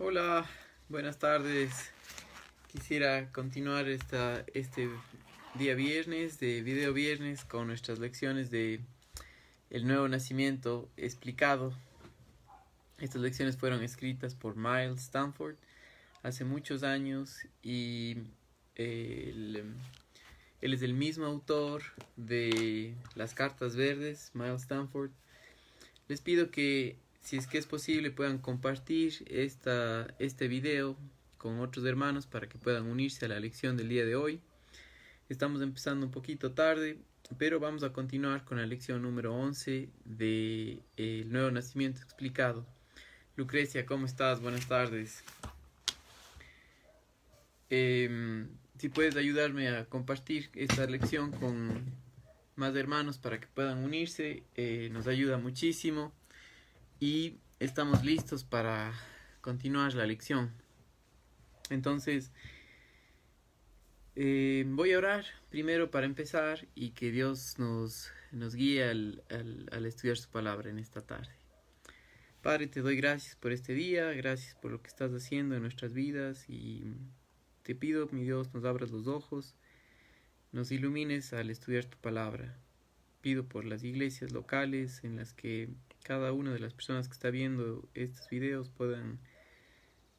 Hola, buenas tardes. Quisiera continuar este día viernes de video viernes con nuestras lecciones de el nuevo nacimiento explicado. Estas lecciones fueron escritas por Miles Stanford hace muchos años y él, él es el mismo autor de las cartas verdes, Miles Stanford. Les pido que, si es que es posible, puedan compartir este video con otros hermanos para que puedan unirse a la lección del día de hoy. Estamos empezando un poquito tarde, pero vamos a continuar con la lección número 11 de El Nuevo Nacimiento Explicado. Lucrecia, ¿cómo estás? Buenas tardes. Si puedes ayudarme a compartir esta lección con más hermanos para que puedan unirse, nos ayuda muchísimo. Y estamos listos para continuar la lección. Entonces, voy a orar primero para empezar y que Dios nos guíe al estudiar su palabra en esta tarde. Padre, te doy gracias por este día, gracias por lo que estás haciendo en nuestras vidas y te pido, mi Dios, nos abras los ojos, nos ilumines al estudiar tu palabra. Pido por las iglesias locales en las que cada una de las personas que está viendo estos videos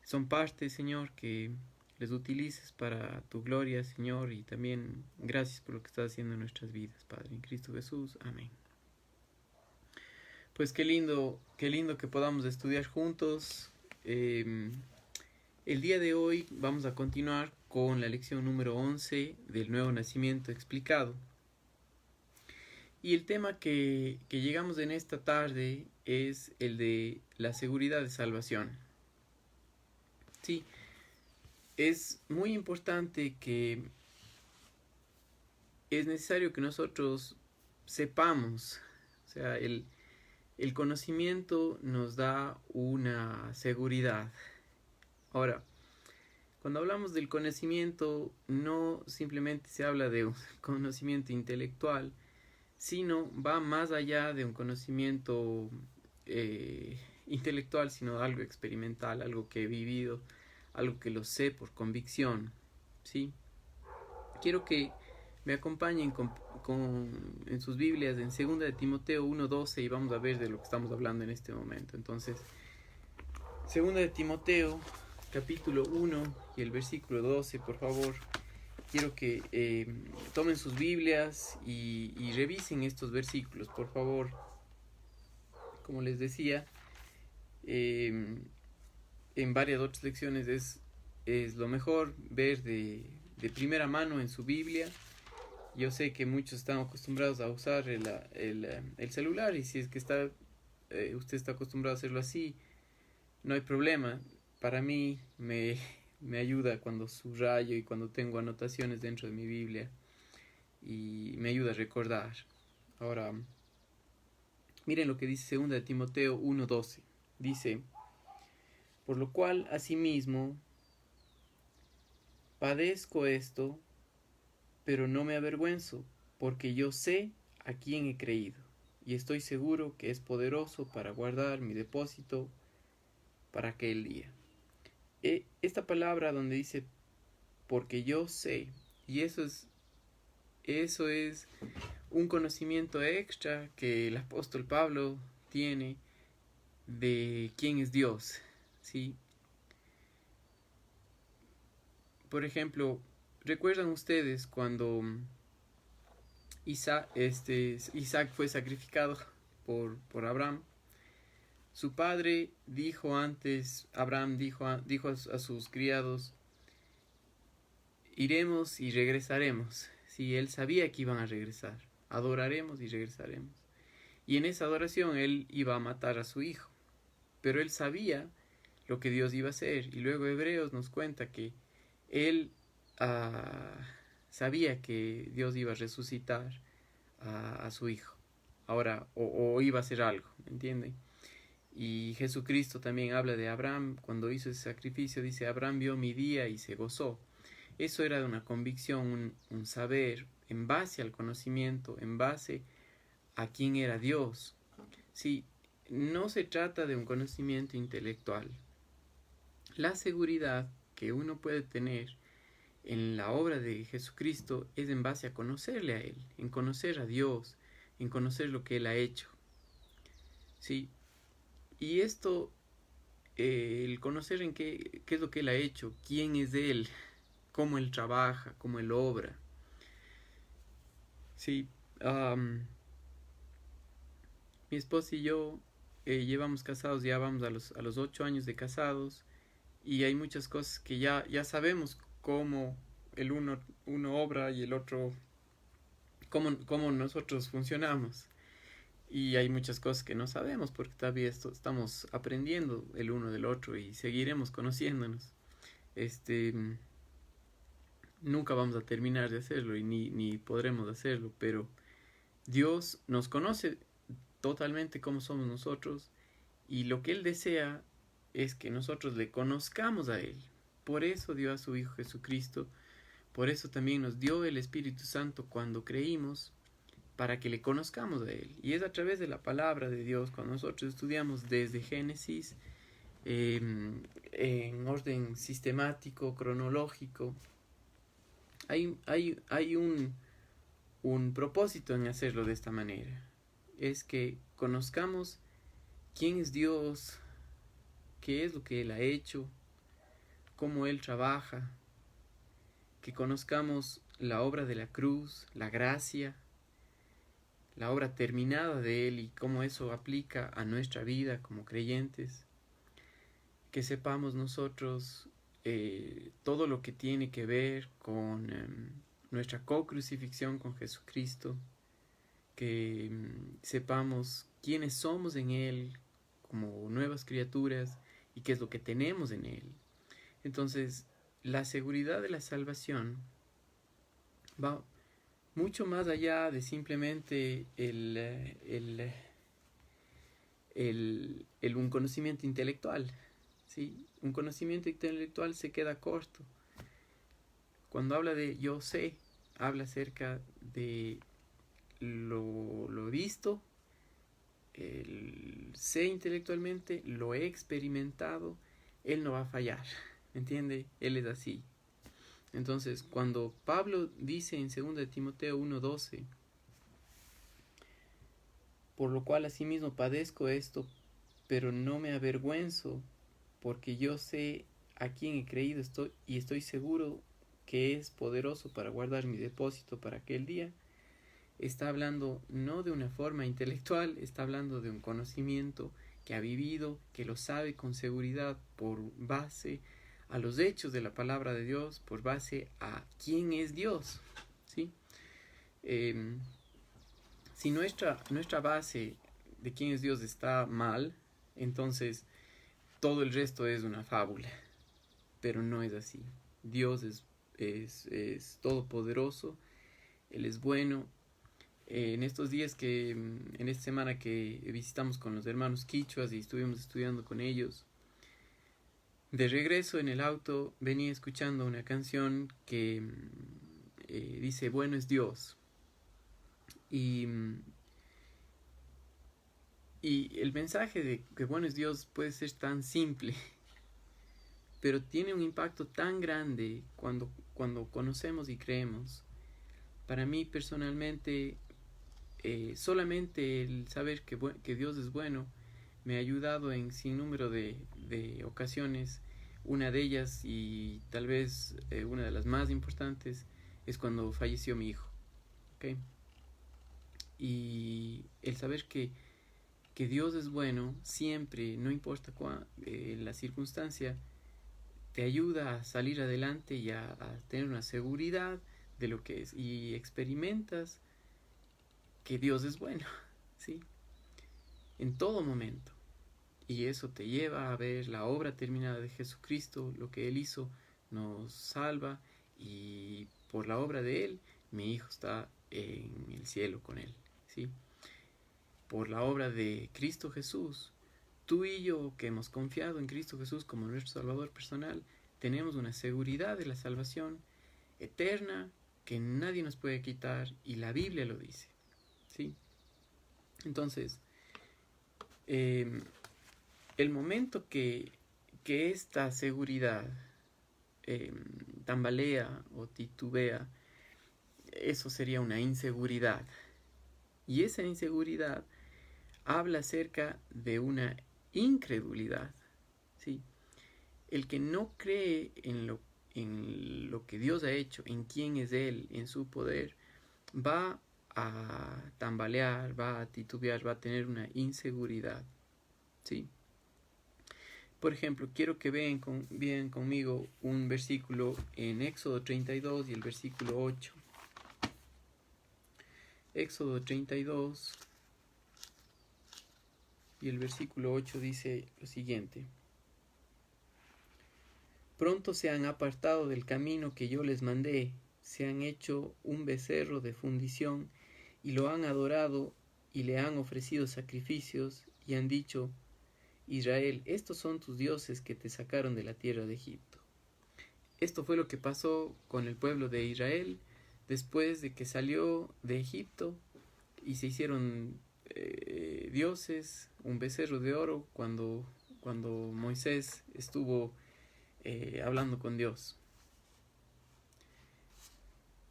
son parte, Señor, que les utilices para tu gloria, Señor, y también gracias por lo que estás haciendo en nuestras vidas, Padre, en Cristo Jesús. Amén. Pues qué lindo que podamos estudiar juntos. El día de hoy vamos a continuar con la lección número 11 del Nuevo Nacimiento Explicado. Y el tema que llegamos en esta tarde es el de la seguridad de salvación. Sí, es muy importante que es necesario que nosotros sepamos, o sea, el conocimiento nos da una seguridad. Ahora, cuando hablamos del conocimiento, no simplemente se habla de un conocimiento intelectual, sino va más allá de un conocimiento intelectual, sino algo experimental, algo que he vivido, algo que lo sé por convicción, ¿sí? Quiero que me acompañen en sus Biblias en 2 de Timoteo 1:12 y vamos a ver de lo que estamos hablando en este momento. Entonces, 2 de Timoteo capítulo 1 y el versículo 12, por favor. Quiero que tomen sus Biblias y revisen estos versículos, por favor. Como les decía, en varias otras lecciones es lo mejor ver de primera mano en su Biblia. Yo sé que muchos están acostumbrados a usar el celular y si es que usted está acostumbrado a hacerlo así, no hay problema. Para mí me ayuda cuando subrayo y cuando tengo anotaciones dentro de mi Biblia y me ayuda a recordar. Ahora, miren lo que dice 2 de Timoteo 1:12. Dice: por lo cual asimismo padezco esto, pero no me avergüenzo, porque yo sé a quién he creído, y estoy seguro que es poderoso para guardar mi depósito para aquel día. Esta palabra donde dice porque yo sé, y eso es un conocimiento extra que el apóstol Pablo tiene de quién es Dios, ¿sí? Por ejemplo, ¿recuerdan ustedes cuando Isaac fue sacrificado por Abraham? Su padre dijo antes, Abraham dijo a sus criados: iremos y regresaremos. Sí, él sabía que iban a regresar. Adoraremos y regresaremos. Y en esa adoración él iba a matar a su hijo. Pero él sabía lo que Dios iba a hacer. Y luego Hebreos nos cuenta que él sabía que Dios iba a resucitar a su hijo. Ahora, o iba a hacer algo, ¿entienden? Y Jesucristo también habla de Abraham. Cuando hizo ese sacrificio, dice: Abraham vio mi día y se gozó. Eso era una convicción, un saber en base al conocimiento, en base a quién era Dios. Sí, no se trata de un conocimiento intelectual. La seguridad que uno puede tener en la obra de Jesucristo es en base a conocerle a Él, en conocer a Dios, en conocer lo que Él ha hecho. ¿Sí? Y esto, el conocer en qué es lo que Él ha hecho, quién es Él, cómo Él trabaja, cómo Él obra. Sí, mi esposa y yo llevamos casados, ya vamos a los 8 años de casados, y hay muchas cosas que ya sabemos cómo el uno obra y el otro, cómo nosotros funcionamos. Y hay muchas cosas que no sabemos porque todavía estamos aprendiendo el uno del otro y seguiremos conociéndonos. Este, nunca vamos a terminar de hacerlo y ni podremos hacerlo, pero Dios nos conoce totalmente como somos nosotros y lo que Él desea es que nosotros le conozcamos a Él. Por eso dio a su Hijo Jesucristo, por eso también nos dio el Espíritu Santo cuando creímos, para que le conozcamos a Él. Y es a través de la palabra de Dios, cuando nosotros estudiamos desde Génesis, en orden sistemático, cronológico, hay un propósito en hacerlo de esta manera. Es que conozcamos quién es Dios, qué es lo que Él ha hecho, cómo Él trabaja, que conozcamos la obra de la cruz, la gracia, la obra terminada de Él y cómo eso aplica a nuestra vida como creyentes, que sepamos nosotros todo lo que tiene que ver con nuestra co-crucifixión con Jesucristo, que sepamos quiénes somos en Él como nuevas criaturas y qué es lo que tenemos en Él. Entonces, la seguridad de la salvación va mucho más allá de simplemente un conocimiento intelectual. ¿Sí? Un conocimiento intelectual se queda corto. Cuando habla de yo sé, habla acerca de lo visto, sé intelectualmente, lo he experimentado, Él no va a fallar. ¿Me entiende? Él es así. Entonces, cuando Pablo dice en 2 Timoteo 1:12, por lo cual asimismo padezco esto, pero no me avergüenzo, porque yo sé a quién he creído y estoy seguro que es poderoso para guardar mi depósito para aquel día, está hablando no de una forma intelectual, está hablando de un conocimiento que ha vivido, que lo sabe con seguridad por base a los hechos de la palabra de Dios, por base a quién es Dios. ¿Sí? Si nuestra base de quién es Dios está mal, entonces todo el resto es una fábula, pero no es así. Dios es todopoderoso, Él es bueno. En estos días en esta semana que visitamos con los hermanos quichuas y estuvimos estudiando con ellos, de regreso en el auto venía escuchando una canción que dice, bueno es Dios. Y el mensaje de que bueno es Dios puede ser tan simple, pero tiene un impacto tan grande cuando conocemos y creemos. Para mí personalmente, solamente el saber que Dios es bueno me ha ayudado en sin número de ocasiones. Una de ellas, y tal vez una de las más importantes, es cuando falleció mi hijo. ¿Okay? Y el saber que Dios es bueno siempre, no importa la circunstancia, te ayuda a salir adelante y a tener una seguridad de lo que es. Y experimentas que Dios es bueno, ¿sí? En todo momento. Y eso te lleva a ver la obra terminada de Jesucristo, lo que Él hizo, nos salva, y por la obra de Él, mi hijo está en el cielo con Él, ¿sí? Por la obra de Cristo Jesús, tú y yo que hemos confiado en Cristo Jesús como nuestro Salvador personal, tenemos una seguridad de la salvación eterna que nadie nos puede quitar, y la Biblia lo dice, ¿sí? Entonces, el momento que que esta seguridad tambalea o titubea, eso sería una inseguridad. Y esa inseguridad habla acerca de una incredulidad, ¿sí? El que no cree en lo que Dios ha hecho, en quién es Él, en su poder, va a tambalear, va a titubear, va a tener una inseguridad, ¿sí? Por ejemplo, quiero que vean conmigo un versículo en Éxodo 32 y el versículo 8. Éxodo 32 y el versículo 8 dice lo siguiente: Pronto se han apartado del camino que yo les mandé, se han hecho un becerro de fundición y lo han adorado y le han ofrecido sacrificios y han dicho: Israel, estos son tus dioses que te sacaron de la tierra de Egipto. Esto fue lo que pasó con el pueblo de Israel después de que salió de Egipto y se hicieron dioses, un becerro de oro cuando Moisés estuvo hablando con Dios.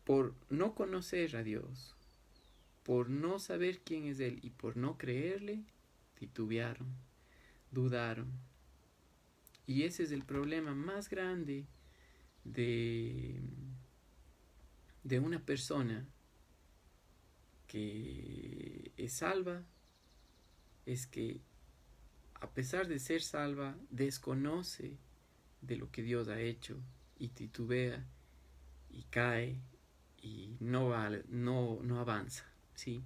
Por no conocer a Dios, por no saber quién es Él y por no creerle, titubearon, dudaron. Y ese es el problema más grande de una persona que es salva, es que a pesar de ser salva, desconoce de lo que Dios ha hecho y titubea y cae y no avanza, ¿sí?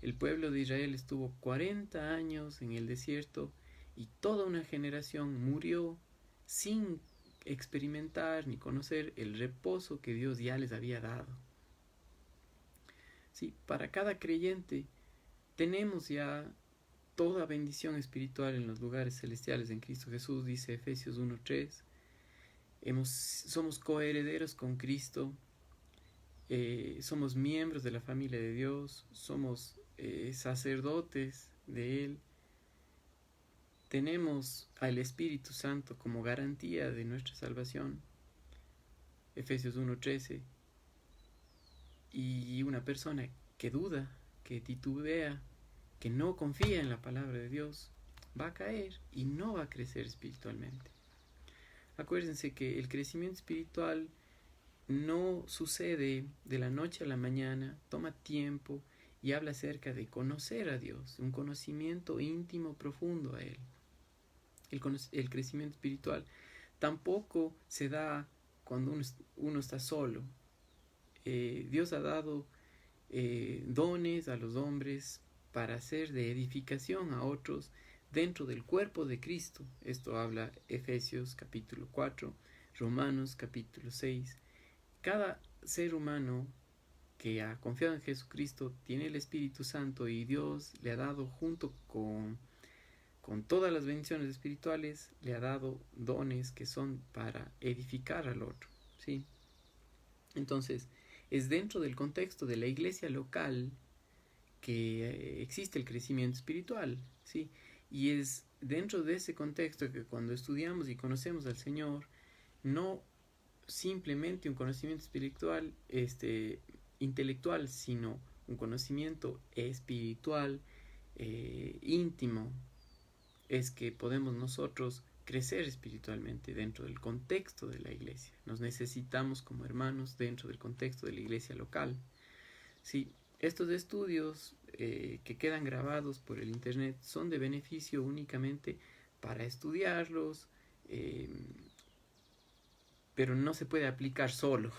El pueblo de Israel estuvo 40 años en el desierto y toda una generación murió sin experimentar ni conocer el reposo que Dios ya les había dado. Sí, para cada creyente tenemos ya toda bendición espiritual en los lugares celestiales en Cristo Jesús, dice Efesios 1:3. Somos coherederos con Cristo, somos miembros de la familia de Dios, somos sacerdotes de Él, tenemos al Espíritu Santo como garantía de nuestra salvación, Efesios 1:13. Y una persona que duda, que titubea, que no confía en la palabra de Dios, va a caer y no va a crecer espiritualmente. Acuérdense que el crecimiento espiritual no sucede de la noche a la mañana, toma tiempo y habla acerca de conocer a Dios, un conocimiento íntimo, profundo a Él. El crecimiento espiritual tampoco se da cuando uno está solo. Dios ha dado dones a los hombres para ser de edificación a otros dentro del cuerpo de Cristo. Esto habla Efesios capítulo 4, Romanos capítulo 6. Cada ser humano que ha confiado en Jesucristo tiene el Espíritu Santo y Dios le ha dado, junto con todas las bendiciones espirituales, le ha dado dones que son para edificar al otro, ¿sí? Entonces, es dentro del contexto de la iglesia local que existe el crecimiento espiritual, ¿sí? Y es dentro de ese contexto que cuando estudiamos y conocemos al Señor, no simplemente un conocimiento espiritual intelectual, sino un conocimiento espiritual íntimo, es que podemos nosotros crecer espiritualmente dentro del contexto de la iglesia. Nos necesitamos como hermanos dentro del contexto de la iglesia local. Sí, estos estudios que quedan grabados por el internet son de beneficio únicamente para estudiarlos, pero no se puede aplicar solo,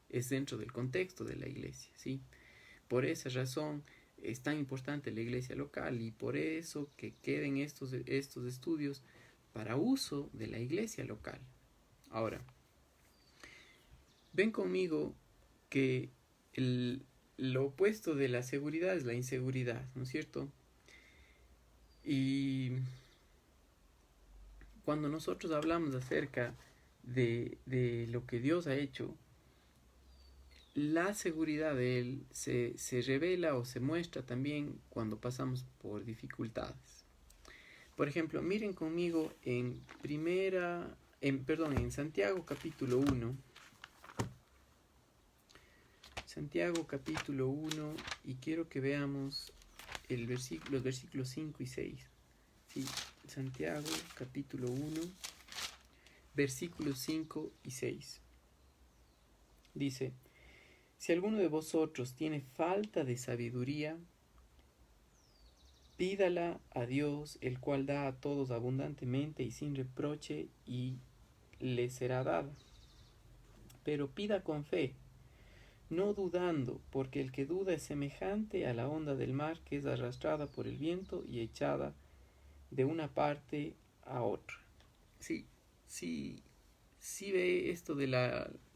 es dentro del contexto de la iglesia, ¿sí? Por esa razón es tan importante la iglesia local y por eso que queden estos estudios para uso de la iglesia local. Ahora, ven conmigo que lo opuesto de la seguridad es la inseguridad, ¿no es cierto? Y cuando nosotros hablamos acerca de lo que Dios ha hecho, la seguridad de Él se revela o se muestra también cuando pasamos por dificultades. Por ejemplo, miren conmigo en Santiago capítulo 1. Santiago capítulo 1, y quiero que veamos los versículos 5 y 6. Sí, Santiago capítulo 1, versículos 5 y 6. Dice: si alguno de vosotros tiene falta de sabiduría, pídala a Dios, el cual da a todos abundantemente y sin reproche, y le será dada. Pero pida con fe, no dudando, porque el que duda es semejante a la onda del mar, que es arrastrada por el viento y echada de una parte a otra. Sí, sí, sí ve esto de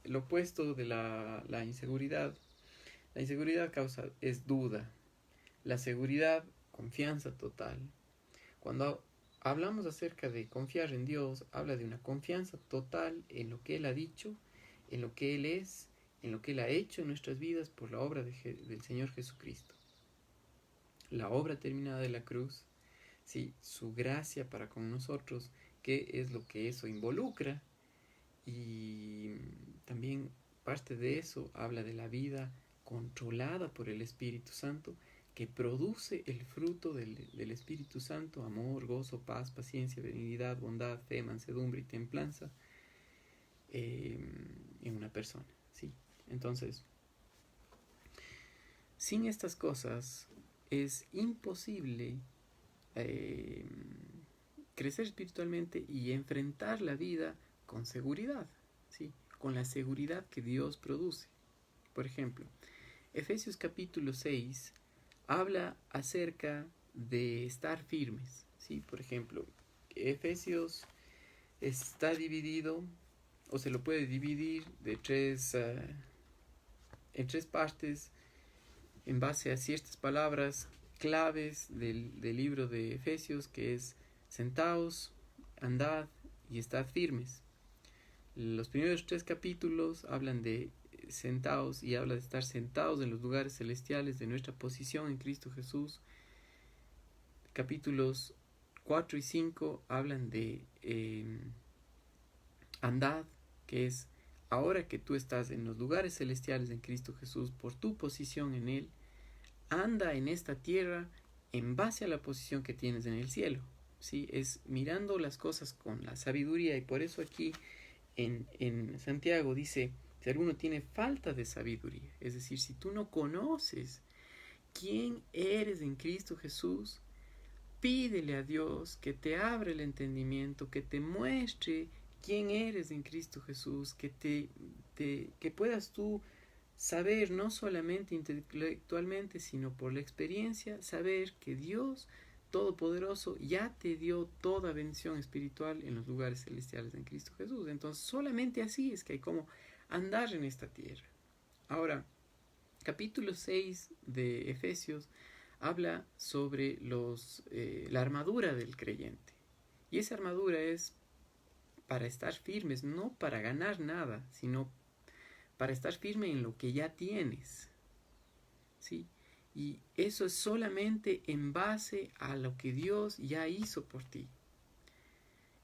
el opuesto de la inseguridad. La inseguridad es duda. La seguridad, confianza total. Cuando hablamos acerca de confiar en Dios, habla de una confianza total en lo que Él ha dicho, en lo que Él es, en lo que Él ha hecho en nuestras vidas por la obra del Señor Jesucristo. La obra terminada de la cruz, sí, su gracia para con nosotros, que es lo que eso involucra, y también parte de eso habla de la vida controlada por el Espíritu Santo, que produce el fruto del Espíritu Santo: amor, gozo, paz, paciencia, benignidad, bondad, fe, mansedumbre y templanza en una persona, ¿sí? Entonces, sin estas cosas es imposible crecer espiritualmente y enfrentar la vida con seguridad, ¿sí? Con la seguridad que Dios produce. Por ejemplo, Efesios capítulo 6 habla acerca de estar firmes, ¿sí? Por ejemplo, Efesios está dividido, o se lo puede dividir en tres partes, en base a ciertas palabras claves del libro de Efesios, que es: sentaos, andad y estad firmes. Los primeros 3 capítulos hablan de sentaos, y habla de estar sentados en los lugares celestiales, de nuestra posición en Cristo Jesús. Capítulos 4 y 5 hablan de andad, que es: ahora que tú estás en los lugares celestiales en Cristo Jesús por tu posición en Él, anda en esta tierra en base a la posición que tienes en el cielo, ¿sí? Es mirando las cosas con la sabiduría, y por eso aquí en Santiago dice: si alguno tiene falta de sabiduría, es decir, si tú no conoces quién eres en Cristo Jesús, pídele a Dios que te abra el entendimiento, que te muestre quién eres en Cristo Jesús, que puedas tú saber, no solamente intelectualmente, sino por la experiencia, saber que Dios Todopoderoso ya te dio toda bendición espiritual en los lugares celestiales en Cristo Jesús. Entonces, solamente así es que hay como andar en esta tierra. Ahora, capítulo 6 de Efesios habla sobre la armadura del creyente. Y esa armadura es para estar firmes, no para ganar nada, sino para estar firme en lo que ya tienes, ¿sí? Y eso es solamente en base a lo que Dios ya hizo por ti.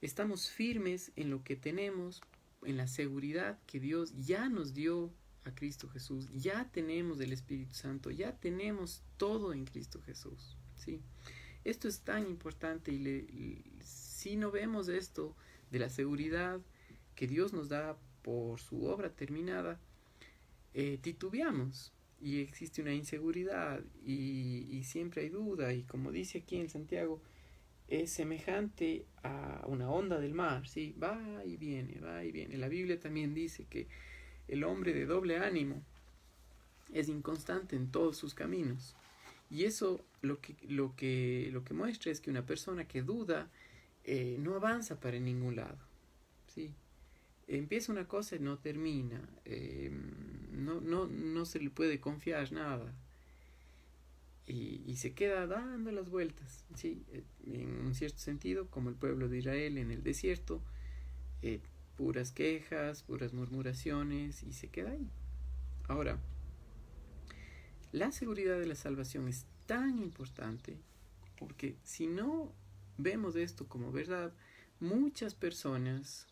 Estamos firmes en lo que tenemos, en la seguridad que Dios ya nos dio a Cristo Jesús. Ya tenemos el Espíritu Santo, ya tenemos todo en Cristo Jesús, ¿sí? Esto es tan importante, y si no vemos esto de la seguridad que Dios nos da por su obra terminada, titubeamos, y existe una inseguridad, y siempre hay duda, y como dice aquí en Santiago, es semejante a una onda del mar, ¿sí? Va y viene, va y viene. La Biblia también dice que el hombre de doble ánimo es inconstante en todos sus caminos, y eso lo que muestra es que una persona que duda no avanza para ningún lado, ¿sí? Empieza una cosa y no termina, no se le puede confiar nada, y se queda dando las vueltas, ¿sí? En un cierto sentido, como el pueblo de Israel en el desierto, puras quejas, puras murmuraciones, y se queda ahí. Ahora, la seguridad de la salvación es tan importante, porque si no vemos esto como verdad, muchas personas,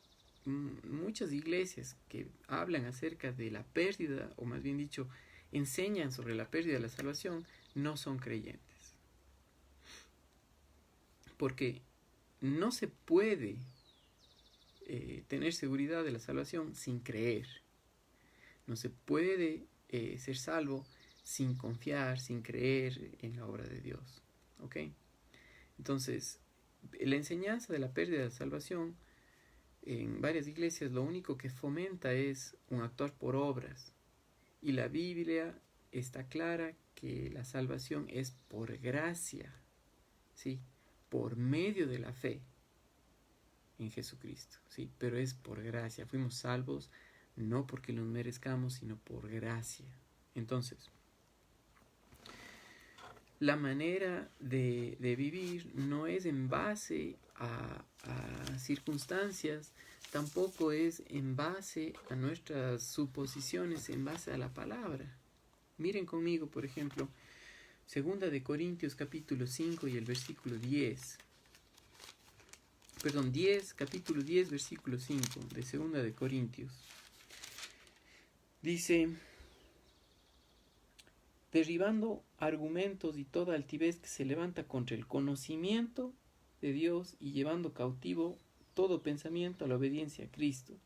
muchas iglesias que hablan acerca de la pérdida, o más bien dicho, enseñan sobre la pérdida de la salvación, no son creyentes. Porque no se puede tener seguridad de la salvación sin creer. No se puede ser salvo sin confiar, sin creer en la obra de Dios. ¿Ok? Entonces, la enseñanza de la pérdida de la salvación en varias iglesias lo único que fomenta es un actuar por obras. Y la Biblia está clara que la salvación es por gracia, ¿sí? Por medio de la fe en Jesucristo, ¿sí? Pero es por gracia. Fuimos salvos no porque nos merezcamos, sino por gracia. Entonces, la manera de vivir no es en base a circunstancias, tampoco es en base a nuestras suposiciones, en base a la palabra. Miren conmigo, por ejemplo, 2 de Corintios capítulo 5 y el versículo 10. Perdón, 10, capítulo 10, versículo 5 de 2 de Corintios. Dice: derribando argumentos y toda altivez que se levanta contra el conocimiento de Dios y llevando cautivo todo pensamiento a la obediencia a Cristo.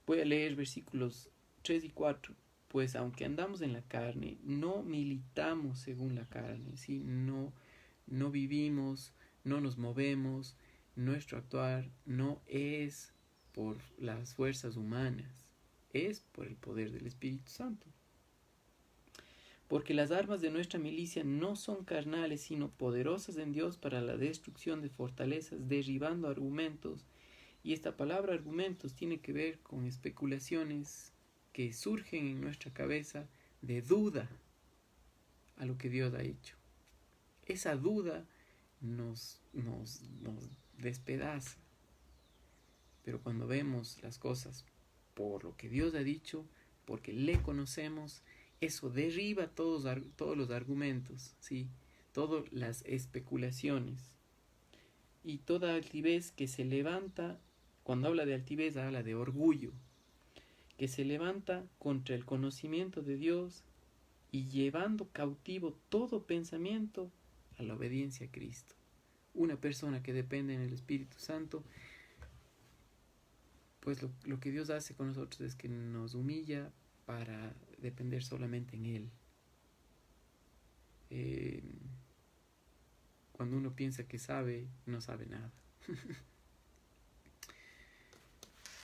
Voy a leer versículos 3 y 4. Pues aunque andamos en la carne, no militamos según la carne, ¿sí? No vivimos, no nos movemos, nuestro actuar no es por las fuerzas humanas, es por el poder del Espíritu Santo. Porque las armas de nuestra milicia no son carnales, sino poderosas en Dios para la destrucción de fortalezas, derribando argumentos. Y esta palabra argumentos tiene que ver con especulaciones que surgen en nuestra cabeza de duda a lo que Dios ha hecho. Esa duda nos despedaza. Pero cuando vemos las cosas por lo que Dios ha dicho, porque le conocemos, eso derriba todos los argumentos, ¿sí? Todas las especulaciones. Y toda altivez que se levanta, cuando habla de altivez, habla de orgullo, que se levanta contra el conocimiento de Dios y llevando cautivo todo pensamiento a la obediencia a Cristo. Una persona que depende en el Espíritu Santo, pues lo que Dios hace con nosotros es que nos humilla para depender solamente en Él. Cuando uno piensa que sabe, no sabe nada.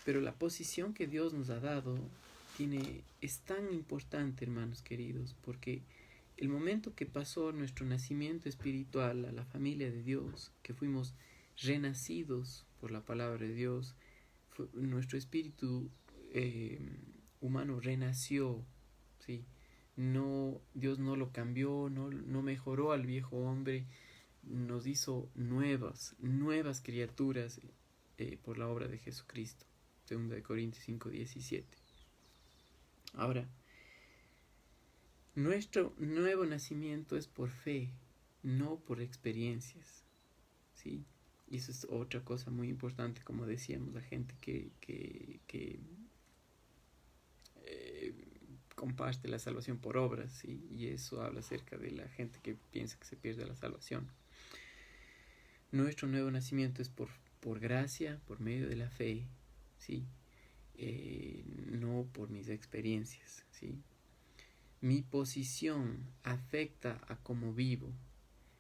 Pero la posición que Dios nos ha dado es tan importante, hermanos queridos, porque el momento que pasó nuestro nacimiento espiritual a la familia de Dios, que fuimos renacidos por la palabra de Dios, nuestro espíritu humano renació, ¿sí? Dios no lo cambió, no mejoró al viejo hombre, nos hizo nuevas criaturas por la obra de Jesucristo. 2 de Corintios 5:17. Ahora, nuestro nuevo nacimiento es por fe, no por experiencias, ¿sí? Y eso es otra cosa muy importante, como decíamos, la gente que comparte la salvación por obras, ¿sí? Y eso habla acerca de la gente que piensa que se pierde la salvación. Nuestro nuevo nacimiento es por gracia, por medio de la fe, ¿sí? No por mis experiencias, ¿sí? Mi posición afecta a cómo vivo.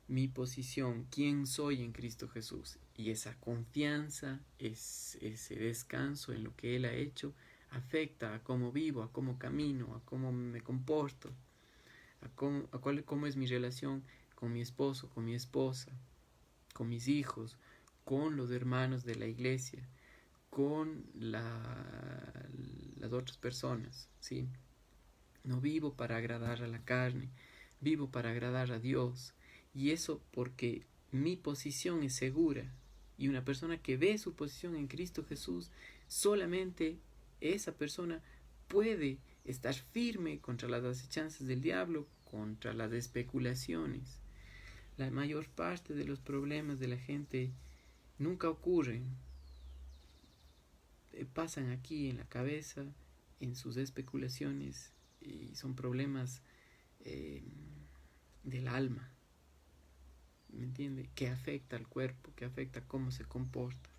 Mi posición, quién soy en Cristo Jesús. Y esa confianza, ese descanso en lo que Él ha hecho, afecta a cómo vivo, a cómo camino, a cómo me comporto, cómo es mi relación con mi esposo, con mi esposa, con mis hijos, con los hermanos de la iglesia, con las otras personas, ¿sí? No vivo para agradar a la carne, vivo para agradar a Dios. Y eso porque mi posición es segura. Y una persona que ve su posición en Cristo Jesús, solamente esa persona puede estar firme contra las acechanzas del diablo, contra las especulaciones. La mayor parte de los problemas de la gente nunca ocurren. Pasan aquí en la cabeza, en sus especulaciones, y son problemas del alma, ¿me entiende? Que afecta al cuerpo, que afecta cómo se comporta.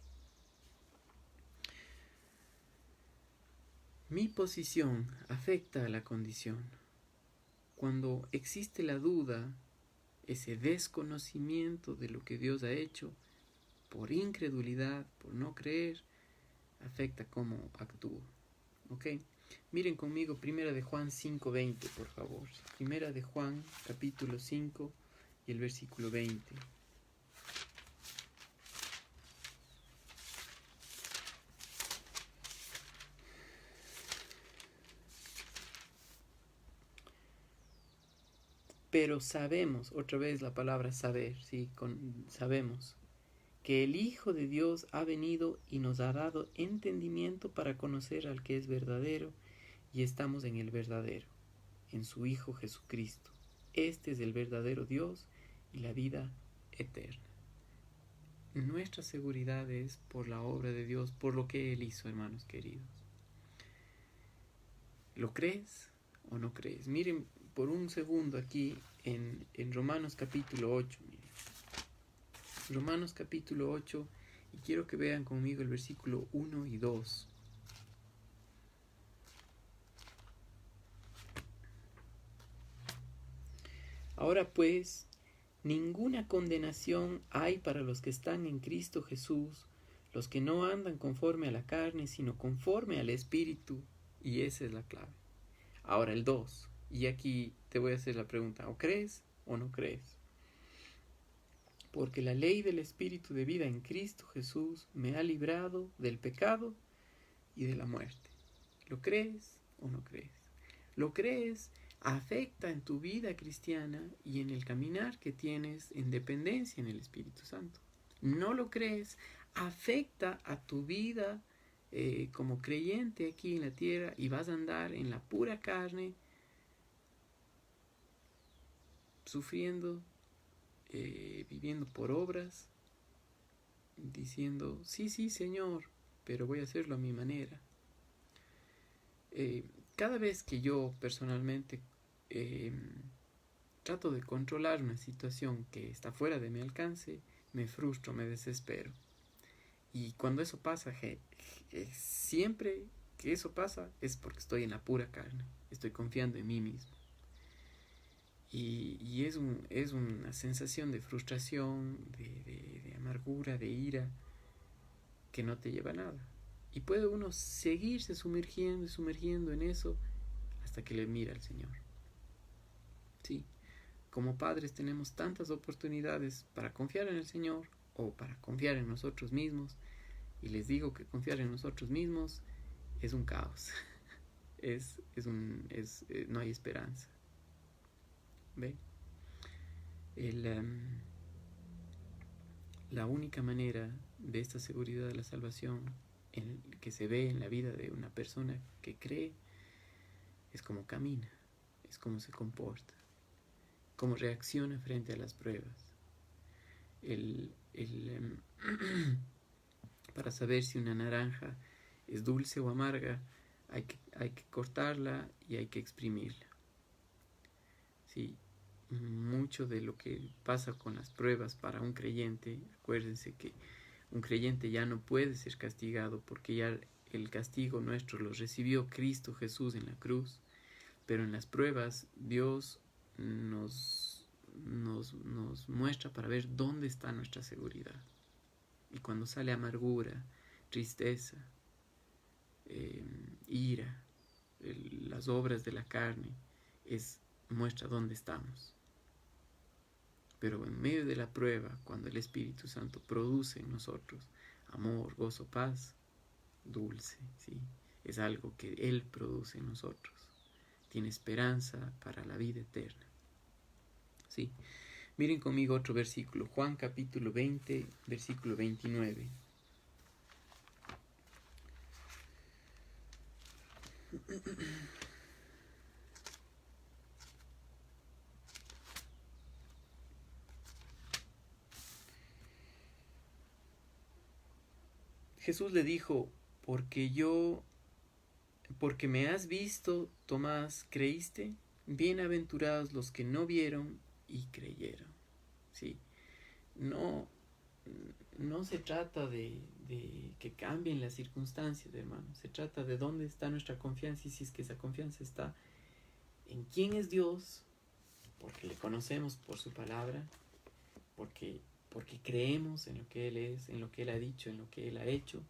Mi posición afecta a la condición. Cuando existe la duda, ese desconocimiento de lo que Dios ha hecho, por incredulidad, por no creer, afecta cómo actúo. ¿Ok? Miren conmigo Primera de Juan 5:20, por favor. Primera de Juan, capítulo 5 y el versículo 20. Pero sabemos, otra vez la palabra saber, ¿sí? Sabemos que el Hijo de Dios ha venido y nos ha dado entendimiento para conocer al que es verdadero, y estamos en el verdadero, en su Hijo Jesucristo. Este es el verdadero Dios y la vida eterna. Nuestra seguridad es por la obra de Dios, por lo que Él hizo, hermanos queridos. ¿Lo crees o no crees? Miren por un segundo aquí en Romanos capítulo 8. Miren. Romanos capítulo 8, y quiero que vean conmigo el versículo 1 y 2. Ahora pues, ninguna condenación hay para los que están en Cristo Jesús, los que no andan conforme a la carne, sino conforme al Espíritu. Y esa es la clave. Ahora el 2. Y aquí te voy a hacer la pregunta, ¿o crees o no crees? Porque la ley del Espíritu de vida en Cristo Jesús me ha librado del pecado y de la muerte. ¿Lo crees o no crees? ¿Lo crees? Afecta en tu vida cristiana y en el caminar que tienes en dependencia en el Espíritu Santo. ¿No lo crees? Afecta a tu vida como creyente aquí en la tierra, y vas a andar en la pura carne, sufriendo, viviendo por obras, diciendo, sí, Señor, pero voy a hacerlo a mi manera. Cada vez que yo personalmente trato de controlar una situación que está fuera de mi alcance, me frustro, me desespero. Y cuando eso pasa, siempre que eso pasa es porque estoy en la pura carne, estoy confiando en mí mismo. Y es una sensación de frustración, de amargura, de ira, que no te lleva a nada. Y puede uno seguirse sumergiendo en eso hasta que le mira al Señor. Sí, como padres tenemos tantas oportunidades para confiar en el Señor o para confiar en nosotros mismos. Y les digo que confiar en nosotros mismos es un caos. No hay esperanza. ¿Ve? La única manera de esta seguridad de la salvación que se ve en la vida de una persona que cree es cómo camina, es cómo se comporta, cómo reacciona frente a las pruebas. Para saber si una naranja es dulce o amarga, hay que cortarla y hay que exprimirla. Sí, mucho de lo que pasa con las pruebas para un creyente, acuérdense que un creyente ya no puede ser castigado porque ya el castigo nuestro lo recibió Cristo Jesús en la cruz. Pero en las pruebas Dios nos muestra para ver dónde está nuestra seguridad. Y cuando sale amargura, tristeza, ira, las obras de la carne, muestra dónde estamos. Pero en medio de la prueba, cuando el Espíritu Santo produce en nosotros amor, gozo, paz, dulce, ¿sí? Es algo que Él produce en nosotros. Tiene esperanza para la vida eterna. ¿Sí? Miren conmigo otro versículo, Juan capítulo 20, versículo 29. Jesús le dijo, porque me has visto, Tomás, ¿creíste? Bienaventurados los que no vieron y creyeron. Sí, no, no se trata de que cambien las circunstancias, hermano. Se trata de dónde está nuestra confianza, y si es que esa confianza está en quién es Dios, porque le conocemos por su palabra, porque creemos en lo que Él es, en lo que Él ha dicho, en lo que Él ha hecho.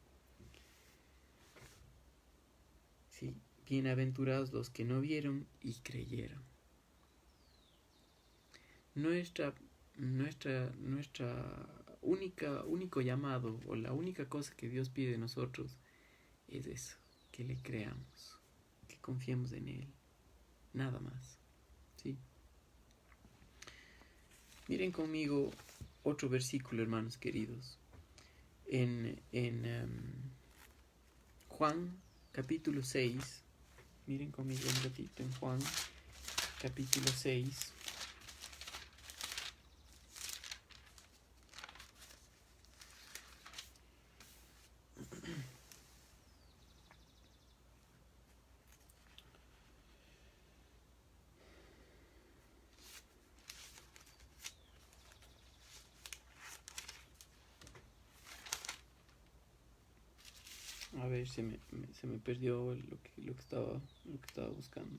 Sí, bienaventurados los que no vieron y creyeron. Nuestra único llamado, o la única cosa que Dios pide de nosotros, es eso, que le creamos, que confiemos en Él, nada más. ¿Sí? Miren conmigo otro versículo, hermanos queridos, en Juan capítulo 6. Miren conmigo un ratito en Juan capítulo 6. A ver, se me perdió lo que estaba buscando.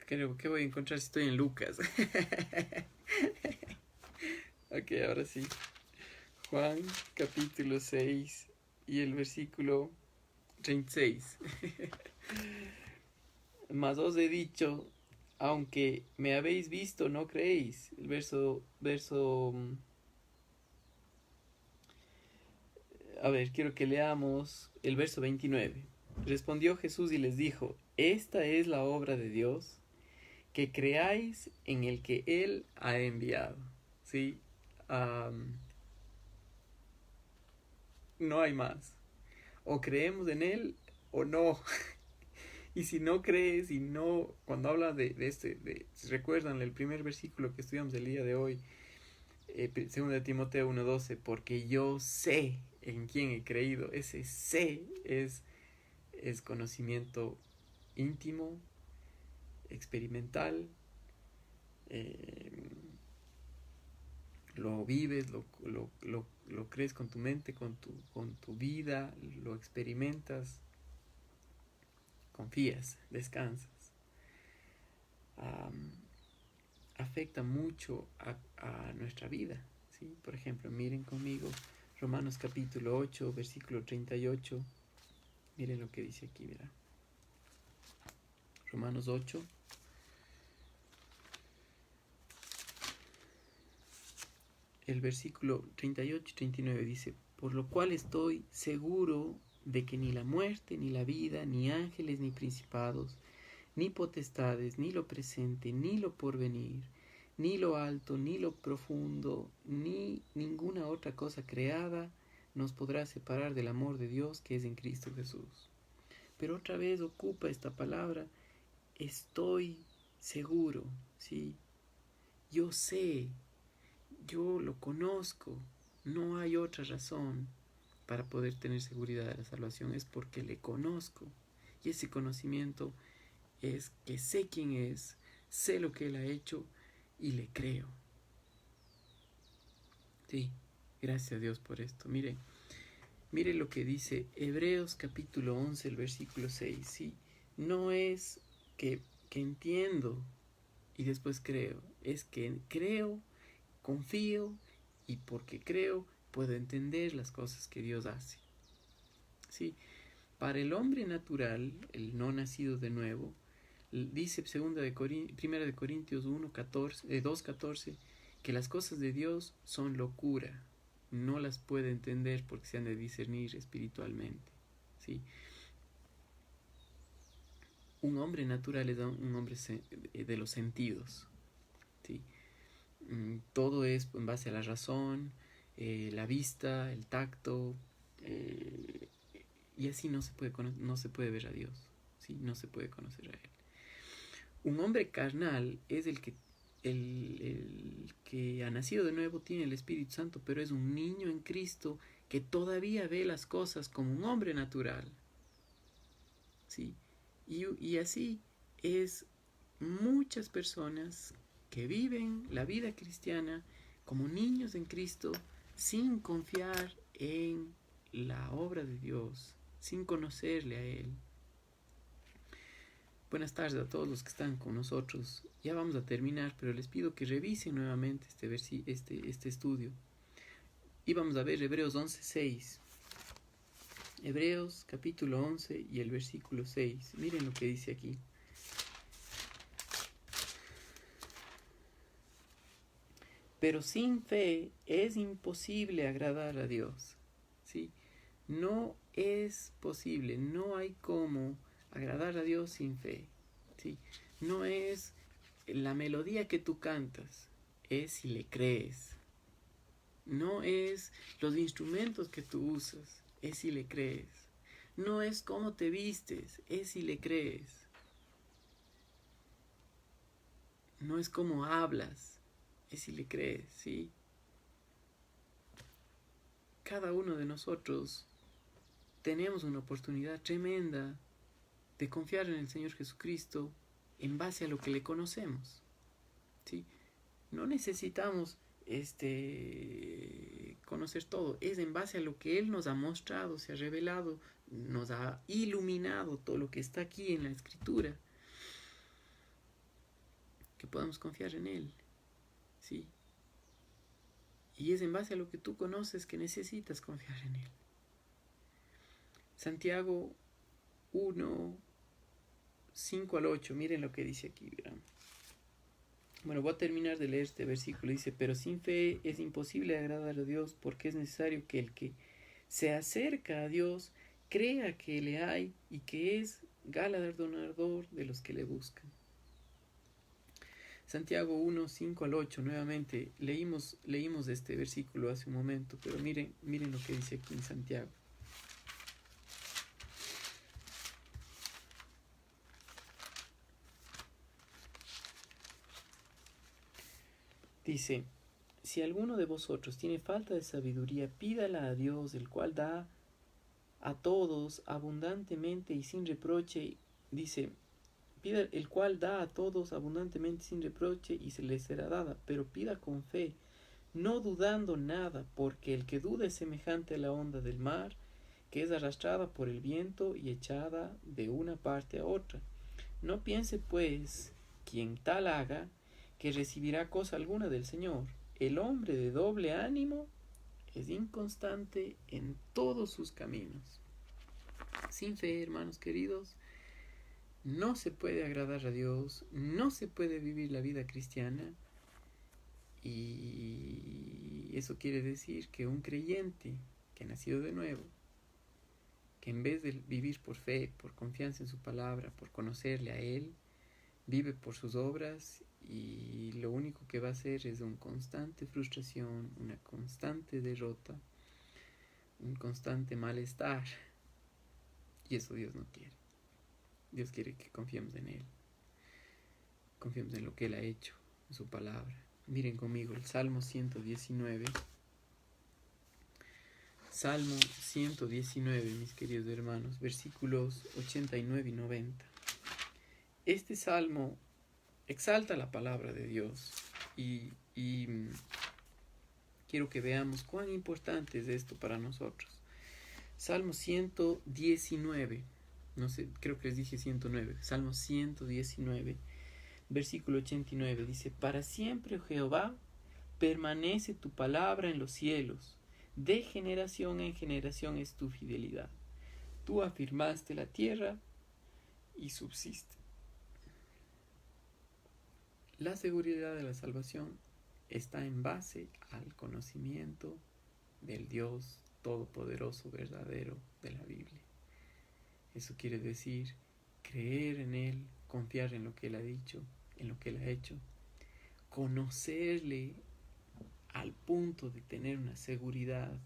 Creo que voy a encontrar si estoy en Lucas. Ok, ahora sí. Juan capítulo 6 y el versículo 36. Mas os he dicho, aunque me habéis visto, no creéis. El a ver, quiero que leamos el verso 29. Respondió Jesús y les dijo, esta es la obra de Dios, que creáis en el que Él ha enviado. ¿Sí? No hay más. O creemos en Él o no. Y si no crees, y no, cuando habla de si recuerdan el primer versículo que estudiamos el día de hoy, 2 de Timoteo 1:12, porque yo sé en quién he creído. Ese sé es conocimiento íntimo, experimental, lo vives, lo crees con tu mente, con tu vida, lo experimentas, confías, descansas. Afecta mucho a nuestra vida, ¿sí? Por ejemplo, miren conmigo Romanos capítulo 8, versículo 38. Miren lo que dice aquí, mira. Romanos 8. El versículo 38 y 39 dice, por lo cual estoy seguro de que ni la muerte, ni la vida, ni ángeles, ni principados, ni potestades, ni lo presente, ni lo porvenir, ni lo alto, ni lo profundo, ni ninguna otra cosa creada nos podrá separar del amor de Dios que es en Cristo Jesús. Pero otra vez ocupa esta palabra, estoy seguro, ¿sí? Yo sé, yo lo conozco, no hay otra razón para poder tener seguridad de la salvación, es porque le conozco. Y ese conocimiento es que sé quién es, sé lo que Él ha hecho y le creo. Sí, gracias a Dios por esto. Mire lo que dice Hebreos capítulo 11, el versículo 6. ¿Sí? No es que entiendo y después creo, es que creo, confío, y porque creo puedo entender las cosas que Dios hace. ¿Sí? Para el hombre natural, el no nacido de nuevo, dice 1 de Corintios 2:14, que las cosas de Dios son locura, no las puede entender porque se han de discernir espiritualmente. ¿Sí? Un hombre natural es un hombre de los sentidos. ¿Sí? Todo es en base a la razón, la vista, el tacto, y así no se puede ver a Dios, ¿sí? No se puede conocer a Él. Un hombre carnal es el que ha nacido de nuevo, tiene el Espíritu Santo, pero es un niño en Cristo que todavía ve las cosas como un hombre natural, ¿sí? Y así es muchas personas que viven la vida cristiana como niños en Cristo sin confiar en la obra de Dios, sin conocerle a Él. Buenas tardes a todos los que están con nosotros. Ya vamos a terminar, pero les pido que revisen nuevamente este estudio. Y vamos a ver Hebreos 11:6. Hebreos capítulo 11 y el versículo 6. Miren lo que dice aquí. Pero sin fe es imposible agradar a Dios, ¿sí? No es posible, no hay cómo agradar a Dios sin fe, ¿sí? No es la melodía que tú cantas, es si le crees. No es los instrumentos que tú usas, es si le crees. No es cómo te vistes, es si le crees. No es cómo hablas, es si le crees, ¿sí? Cada uno de nosotros tenemos una oportunidad tremenda de confiar en el Señor Jesucristo en base a lo que le conocemos, ¿sí? No necesitamos conocer todo, es en base a lo que Él nos ha mostrado, se ha revelado, nos ha iluminado todo lo que está aquí en la Escritura, que podamos confiar en Él, ¿sí? Y es en base a lo que tú conoces que necesitas confiar en Él. Santiago 1, 5 al 8, miren lo que dice aquí, ¿verdad? Bueno, voy a terminar de leer este versículo. Dice, pero sin fe es imposible agradar a Dios, porque es necesario que el que se acerca a Dios crea que le hay y que es galardonador de los que le buscan. Santiago 1, 5 al 8, nuevamente leímos este versículo hace un momento, pero miren lo que dice aquí en Santiago. Dice, si alguno de vosotros tiene falta de sabiduría, pídala a Dios, el cual da a todos abundantemente y sin reproche. Dice, pida el cual da a todos abundantemente sin reproche y se les será dada, pero pida con fe, no dudando nada, porque el que duda es semejante a la onda del mar, que es arrastrada por el viento y echada de una parte a otra. No piense pues quien tal haga que recibirá cosa alguna del Señor. El hombre de doble ánimo es inconstante en todos sus caminos. Sin fe, hermanos queridos, no se puede agradar a Dios, no se puede vivir la vida cristiana, y eso quiere decir que un creyente que ha nacido de nuevo, que en vez de vivir por fe, por confianza en su palabra, por conocerle a Él, vive por sus obras, y lo único que va a hacer es una constante frustración, una constante derrota, un constante malestar, y eso Dios no quiere. Dios quiere que confiemos en Él, confiemos en lo que Él ha hecho, en su palabra. Miren conmigo el Salmo 119. Salmo 119, mis queridos hermanos, versículos 89 y 90. Este salmo exalta la palabra de Dios y quiero que veamos cuán importante es esto para nosotros. Salmo 119, no sé, creo que les dije 109, Salmo 119, versículo 89, dice, para siempre, oh Jehová, permanece tu palabra en los cielos, de generación en generación es tu fidelidad. Tú afirmaste la tierra y subsiste. La seguridad de la salvación está en base al conocimiento del Dios todopoderoso, verdadero de la Biblia. Eso quiere decir creer en Él, confiar en lo que Él ha dicho, en lo que Él ha hecho, conocerle al punto de tener una seguridad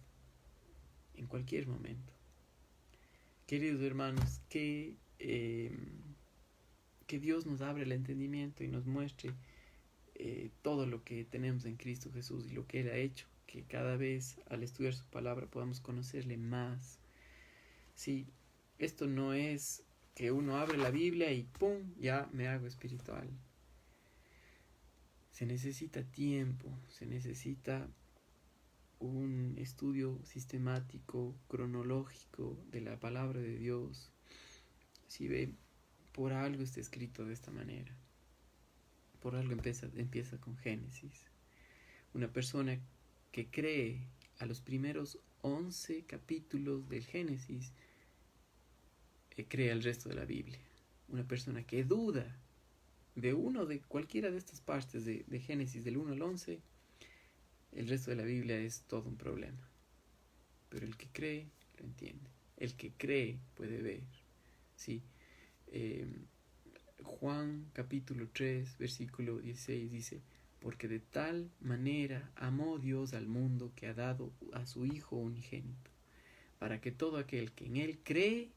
en cualquier momento. Queridos hermanos, que Dios nos abra el entendimiento y nos muestre todo lo que tenemos en Cristo Jesús y lo que Él ha hecho, que cada vez al estudiar su palabra podamos conocerle más. Sí, esto no es que uno abre la Biblia y ¡pum!, ya me hago espiritual. Se necesita tiempo, se necesita un estudio sistemático, cronológico de la palabra de Dios. Si ve, por algo está escrito de esta manera. Por algo empieza con Génesis. Una persona que cree a los primeros 11 capítulos del Génesis, cree el resto de la Biblia. Una persona que duda de cualquiera de estas partes de Génesis, del 1 al 11, el resto de la Biblia es todo un problema. Pero el que cree, lo entiende. El que cree puede ver. ¿Sí? Juan capítulo 3, versículo 16 dice: porque de tal manera amó Dios al mundo que ha dado a su Hijo unigénito, para que todo aquel que en Él cree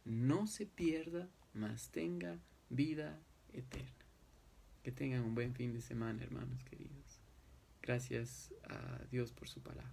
no se pierda, mas tenga vida eterna. Que tengan un buen fin de semana, hermanos queridos. Gracias a Dios por su palabra.